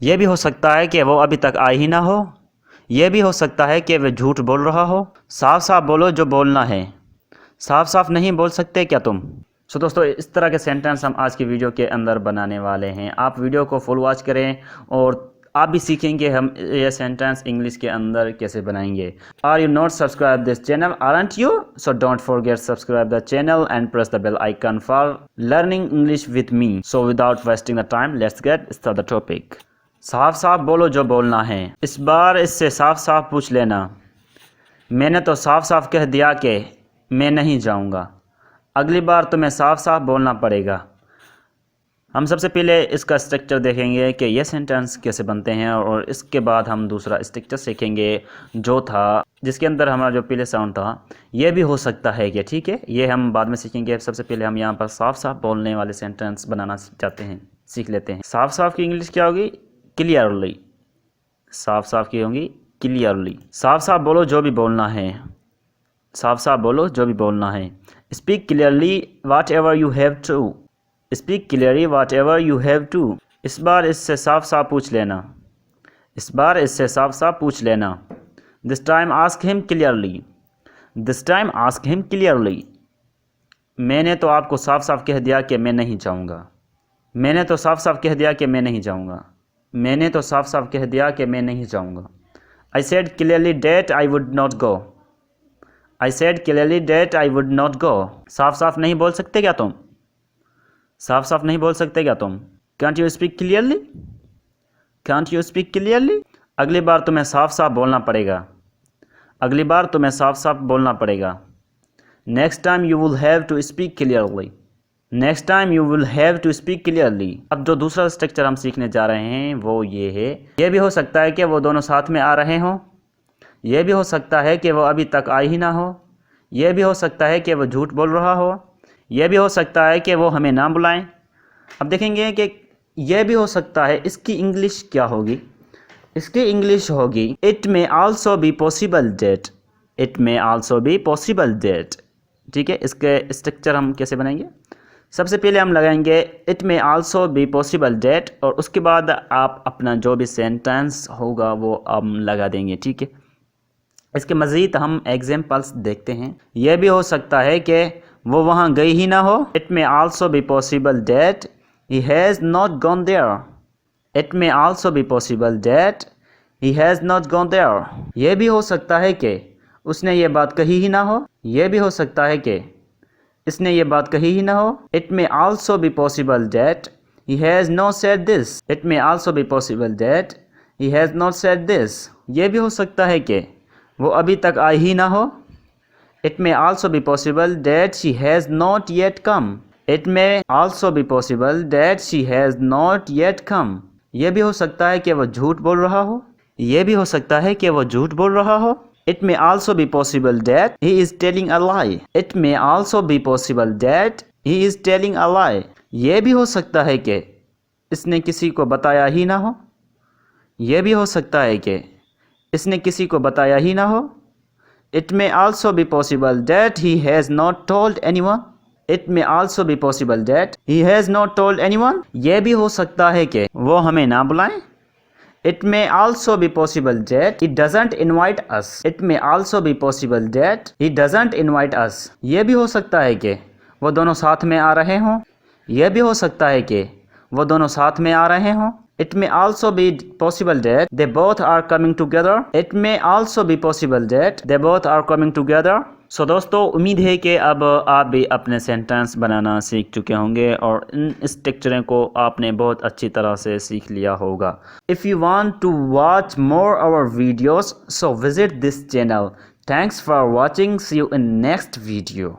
ये भी हो सकता है कि वो अभी तक आई ही ना हो। ये भी हो सकता है कि वह झूठ बोल रहा हो। साफ साफ बोलो जो बोलना है। साफ साफ नहीं बोल सकते क्या तुम? सो दोस्तों, इस तरह के सेंटेंस हम आज की वीडियो के अंदर बनाने वाले हैं। आप वीडियो को फुल वॉच करें और आप भी सीखेंगे हम ये सेंटेंस इंग्लिश के अंदर कैसे बनाएंगे। Are you not subscribe this channel, aren't you? So don't forget subscribe the channel and press the bell icon for learning English with me. So without wasting the time, let's get start the topic. साफ साफ बोलो जो बोलना है। इस बार इससे साफ साफ पूछ लेना। मैंने तो साफ साफ कह दिया कि मैं नहीं जाऊंगा। अगली बार तुम्हें साफ साफ बोलना पड़ेगा। हम सबसे पहले इसका स्ट्रक्चर देखेंगे कि ये सेंटेंस कैसे बनते हैं और इसके बाद हम दूसरा स्ट्रक्चर सीखेंगे जो था, जिसके अंदर हमारा जो पहले साउंड था ये भी हो सकता है कि, ठीक है, ये हम बाद में सीखेंगे। सबसे पहले हम यहाँ पर साफ साफ बोलने वाले सेंटेंस बनाना सीख लेते हैं। साफ साफ की इंग्लिश क्या होगी? क्लियरली। साफ साफ की होगी क्लियरली। साफ साफ बोलो जो भी बोलना है। साफ साफ बोलो जो भी बोलना है। Speak clearly whatever you have to. Speak clearly whatever you have to. इस बार इससे साफ साफ पूछ लेना। इस बार इससे साफ साफ पूछ लेना। This time ask him clearly. This time ask him clearly. मैंने तो आपको साफ साफ कह दिया कि मैं नहीं जाऊँगा। मैंने तो साफ साफ कह दिया कि मैं नहीं जाऊँगा। मैंने तो साफ साफ कह दिया कि मैं नहीं जाऊँगा। I said clearly that I would not go. I said clearly that I would not go. साफ साफ नहीं बोल सकते क्या तुम? साफ साफ नहीं बोल सकते क्या तुम? Can't you speak clearly? Can't you speak clearly? अगली बार तुम्हें साफ साफ बोलना पड़ेगा। अगली बार तुम्हें साफ साफ बोलना पड़ेगा। Next time you will have to speak clearly. Next time you will have to speak clearly. अब जो दूसरा स्ट्रक्चर हम सीखने जा रहे हैं वो ये है। ये भी हो सकता है कि वो दोनों साथ में आ रहे हों। ये भी हो सकता है कि वो अभी तक आई ही ना हो। ये भी हो सकता है कि वो झूठ बोल रहा हो। ये भी हो सकता है कि वो हमें ना बुलाएं। अब देखेंगे कि ये भी हो सकता है, इसकी इंग्लिश क्या होगी? इसकी इंग्लिश होगी it may also be possible that. It may also be possible that. ठीक है, इसके स्ट्रक्चर हम कैसे बनाएंगे? सबसे पहले हम लगाएंगे it may also be possible that और उसके बाद आप अपना जो भी सेंटेंस होगा वो हम लगा देंगे। ठीक है, इसके मज़ीद हम एग्जांपल्स देखते हैं। यह भी हो सकता है कि वो वहाँ गई ही ना हो। It may also be possible that he has not gone there. It may also be possible that he has not gone there. यह भी हो सकता है कि उसने ये बात कही ही ना हो। यह भी हो सकता है कि इसने ये बात कही ही ना हो। It may also be possible that he has not said this. It may also be possible that he has not said this. ये भी हो सकता है कि वो अभी तक आई ही ना हो। It may also be possible that she has not yet come. It may also be possible that she has not yet come. ये भी हो सकता है कि वो झूठ बोल रहा हो। ये भी हो सकता है कि वो झूठ बोल रहा हो। It may also be possible that he is telling a lie. It may also be possible that he is telling a lie. ये भी हो सकता है कि इसने किसी को बताया ही ना हो। ये भी हो सकता है कि इसने किसी को बताया ही ना हो। It may also be possible that he has not told anyone. It may also be possible that he has not told anyone. ये भी हो सकता है कि वो हमें ना बुलाएं। It may also be possible that he doesn't invite us. It may also be possible that he doesn't invite us. ये भी हो सकता है कि वो दोनों साथ में आ रहे हों। यह भी हो सकता है कि वो दोनों साथ में आ रहे हों। It may also be possible that they both are coming together. It may also be possible that they both are coming together. सो दोस्तों, उम्मीद है कि अब आप भी अपने सेंटेंस बनाना सीख चुके होंगे और इन स्ट्रक्चरों को आपने बहुत अच्छी तरह से सीख लिया होगा। If you want to watch more our videos, so visit this channel. Thanks for watching. See you in next video.